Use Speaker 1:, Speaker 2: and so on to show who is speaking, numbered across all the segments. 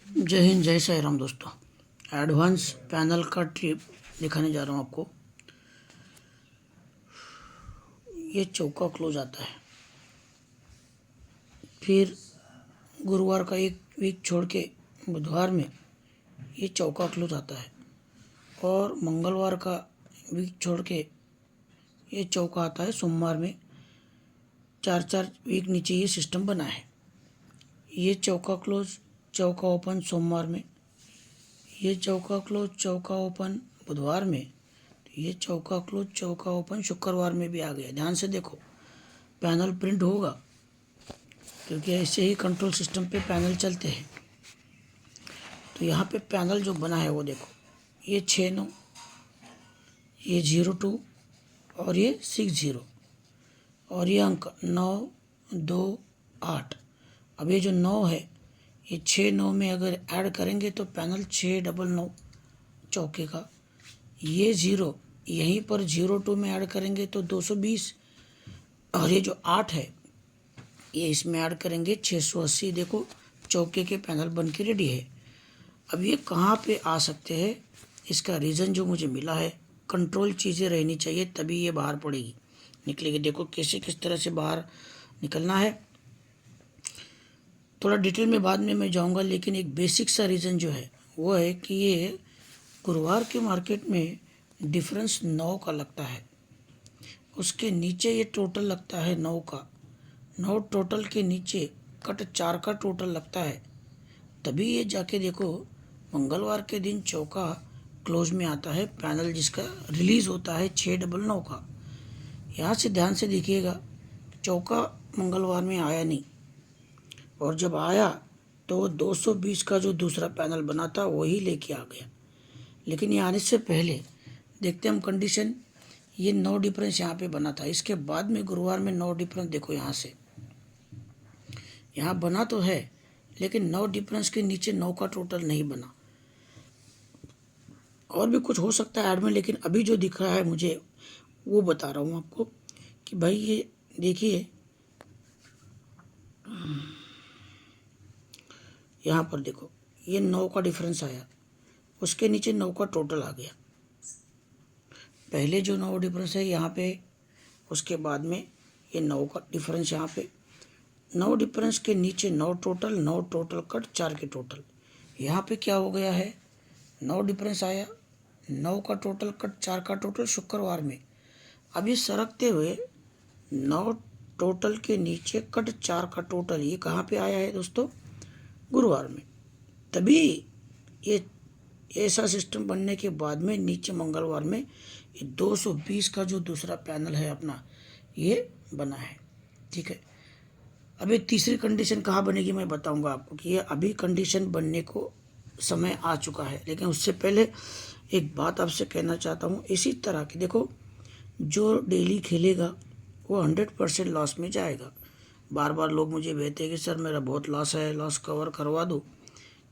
Speaker 1: जय हिंद, जय साई राम दोस्तों। एडवांस पैनल का ट्रिप दिखाने जा रहा हूँ आपको। ये चौका क्लोज आता है, फिर गुरुवार का एक वीक छोड़ के बुधवार में ये चौका क्लोज आता है, और मंगलवार का वीक छोड़ के ये चौका आता है। सोमवार में 4-4 वीक नीचे ये सिस्टम बना है। ये चौका क्लोज, चौका ओपन सोमवार में, ये चौका क्लोज, चौका ओपन बुधवार में, ये चौका क्लोज, चौका ओपन शुक्रवार में भी आ गया। ध्यान से देखो, पैनल प्रिंट होगा क्योंकि ऐसे ही कंट्रोल सिस्टम पे पैनल चलते हैं। तो यहाँ पे पैनल जो बना है वो देखो, ये 6-9, ये 02 और ये 60, और ये अंक 9-2-8। अब ये जो 9 है, ये 6-9 में अगर ऐड करेंगे तो पैनल 699 चौके का। ये 0 यहीं पर 02 में ऐड करेंगे तो 220, और ये जो 8 है ये इसमें ऐड करेंगे 680। देखो चौके के पैनल बन के रेडी है। अब ये कहाँ पे आ सकते हैं, इसका रीज़न जो मुझे मिला है, कंट्रोल चीज़ें रहनी चाहिए तभी ये बाहर पड़ेगी, निकलेगी। देखो कैसे किस तरह से बाहर निकलना है, थोड़ा डिटेल में बाद में मैं जाऊंगा, लेकिन एक बेसिक सा रीज़न जो है वो है कि ये गुरुवार के मार्केट में डिफरेंस 9 का लगता है, उसके नीचे ये टोटल लगता है 9 का, 9 टोटल के नीचे कट 4 का टोटल लगता है, तभी ये जाके देखो मंगलवार के दिन चौका क्लोज में आता है। पैनल जिसका रिलीज़ होता है 699 का। यहाँ से ध्यान से देखिएगा, चौका मंगलवार में आया नहीं, और जब आया तो 220 का जो दूसरा पैनल बना था वही लेके आ गया। लेकिन ये आने से पहले देखते हम कंडीशन, ये 9 डिफरेंस यहाँ पे बना था, इसके बाद में गुरुवार में 9 डिफरेंस देखो, यहाँ से यहाँ बना तो है लेकिन 9 डिफरेंस के नीचे 9 का टोटल नहीं बना। और भी कुछ हो सकता है ऐड में, लेकिन अभी जो दिख रहा है मुझे वो बता रहा हूँ आपको कि भाई ये देखिए, यहाँ पर देखो ये 9 का डिफरेंस आया, उसके नीचे 9 का टोटल आ गया। पहले जो 9 डिफरेंस है यहाँ पे, उसके बाद में ये 9 का डिफरेंस यहाँ पे, 9 डिफरेंस के नीचे 9 टोटल, 9 टोटल कट 4 के टोटल। यहाँ पे क्या हो गया है, 9 डिफरेंस आया, 9 का टोटल कट 4 का टोटल शुक्रवार में। अब ये सरकते हुए 9 टोटल के नीचे कट 4 का टोटल, ये कहाँ पे आया है दोस्तों, गुरुवार में। तभी ये ऐसा सिस्टम बनने के बाद में नीचे मंगलवार में ये 220 का जो दूसरा पैनल है अपना, ये बना है। ठीक है, अब एक तीसरी कंडीशन कहाँ बनेगी मैं बताऊंगा आपको, कि ये अभी कंडीशन बनने को समय आ चुका है। लेकिन उससे पहले एक बात आपसे कहना चाहता हूँ, इसी तरह की देखो, जो डेली खेलेगा वो 100% लॉस में जाएगा। बार बार लोग मुझे भेजते हैं कि सर मेरा बहुत लॉस है, लॉस कवर करवा दो।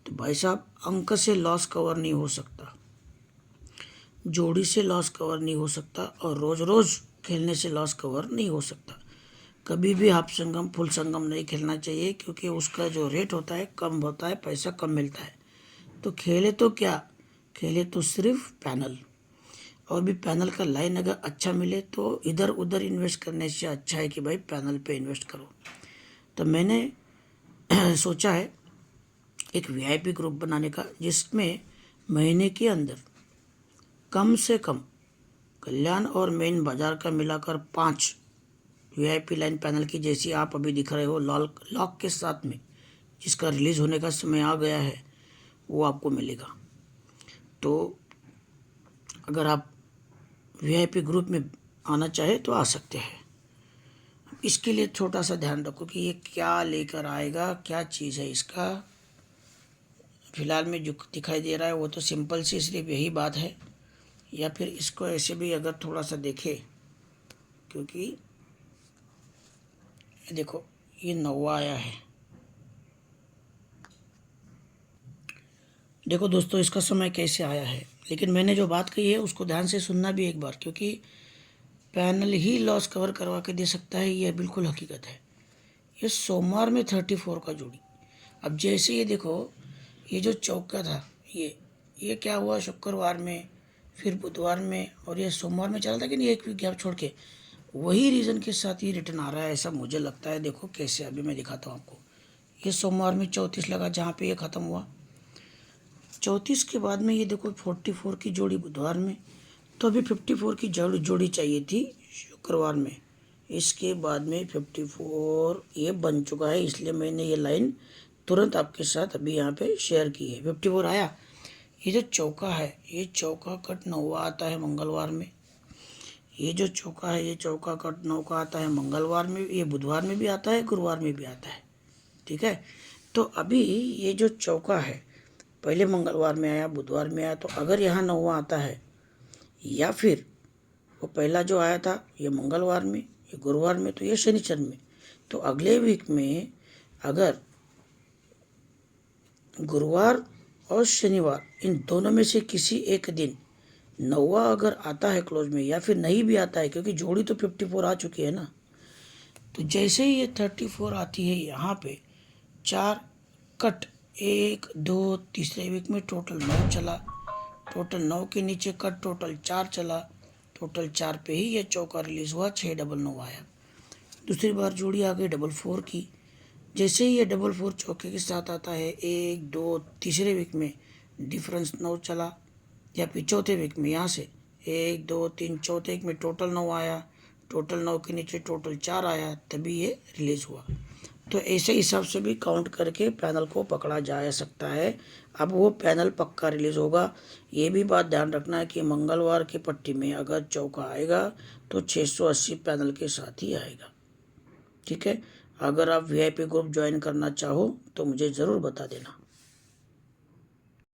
Speaker 1: तो भाई साहब, अंक से लॉस कवर नहीं हो सकता, जोड़ी से लॉस कवर नहीं हो सकता, और रोज़ रोज़ खेलने से लॉस कवर नहीं हो सकता। कभी भी हाफ संगम फुल संगम नहीं खेलना चाहिए, क्योंकि उसका जो रेट होता है कम होता है, पैसा कम मिलता है। तो खेले तो क्या, खेले तो सिर्फ पैनल, और भी पैनल का लाइन अगर अच्छा मिले तो इधर उधर इन्वेस्ट करने से अच्छा है कि भाई पैनल पे इन्वेस्ट करो। तो मैंने सोचा है एक वीआईपी ग्रुप बनाने का, जिसमें महीने के अंदर कम से कम कल्याण और मेन बाजार का मिलाकर 5 वीआईपी लाइन पैनल की, जैसी आप अभी दिख रहे हो लॉक के साथ में, जिसका रिलीज़ होने का समय आ गया है, वो आपको मिलेगा। तो अगर आप वीआईपी ग्रुप में आना चाहे तो आ सकते हैं। इसके लिए छोटा सा ध्यान रखो कि ये क्या लेकर आएगा, क्या चीज़ है इसका। फिलहाल में जो दिखाई दे रहा है वो तो सिंपल सी सिर्फ यही बात है, या फिर इसको ऐसे भी अगर थोड़ा सा देखे, क्योंकि देखो ये 9 आया है। देखो दोस्तों, इसका समय कैसे आया है, लेकिन मैंने जो बात कही है उसको ध्यान से सुनना भी एक बार, क्योंकि पैनल ही लॉस कवर करवा के दे सकता है, यह बिल्कुल हकीकत है। ये सोमवार में 34 का जोड़ी। अब जैसे ये देखो, ये जो चौका था ये क्या हुआ शुक्रवार में, फिर बुधवार में, और ये सोमवार में चला था कि नहीं, एक वीक गैप छोड़ के, वही रीज़न के साथ ये रिटर्न आ रहा है ऐसा मुझे लगता है। देखो कैसे, अभी मैं दिखाता हूँ आपको। ये सोमवार में 34 लगा जहाँ पे ये ख़त्म हुआ, 34 के बाद में ये देखो 44 की जोड़ी बुधवार में, तो अभी 54 की जोड़ी चाहिए थी शुक्रवार में। इसके बाद में 54 ये बन चुका है, इसलिए मैंने ये लाइन तुरंत आपके साथ अभी यहाँ पे शेयर की है। 54 आया। ये जो चौका है, ये चौका कट 9 आता है मंगलवार में। ये जो चौका है, ये चौका कट 9 का आता है मंगलवार में, ये बुधवार में भी आता है, गुरुवार में भी आता है। ठीक है, तो अभी ये जो चौका है पहले मंगलवार में आया, बुधवार में आया, तो अगर यहाँ 9 आता है, या फिर वो पहला जो आया था ये मंगलवार में, ये गुरुवार में, तो ये शनिचर में, तो अगले वीक में अगर गुरुवार और शनिवार इन दोनों में से किसी एक दिन 9वां अगर आता है क्लोज में, या फिर नहीं भी आता है, क्योंकि जोड़ी तो 54 आ चुकी है ना, तो जैसे ही ये 34 आती है यहाँ पे 4 कट 1 2 तीसरे वीक में टोटल 9 चला, टोटल 9 के नीचे कट टोटल 4 चला, टोटल 4 पे ही ये चौका रिलीज़ हुआ, 699 आया। दूसरी बार जोड़ी आ गई 44 की, जैसे ही ये 44 चौके के साथ आता है 1 2 तीसरे वीक में डिफरेंस 9 चला, या फिर चौथे वीक में यहाँ से 1 2 3 चौथे वीक में टोटल 9 आया, टोटल 9 के नीचे टोटल 4 आया, तभी ये रिलीज़ हुआ। तो ऐसे हिसाब से भी काउंट करके पैनल को पकड़ा जा सकता है। अब वो पैनल पक्का रिलीज़ होगा। ये भी बात ध्यान रखना है कि मंगलवार की पट्टी में अगर चौका आएगा तो 680 पैनल के साथ ही आएगा। ठीक है, अगर आप वीआईपी ग्रुप ज्वाइन करना चाहो तो मुझे ज़रूर बता देना।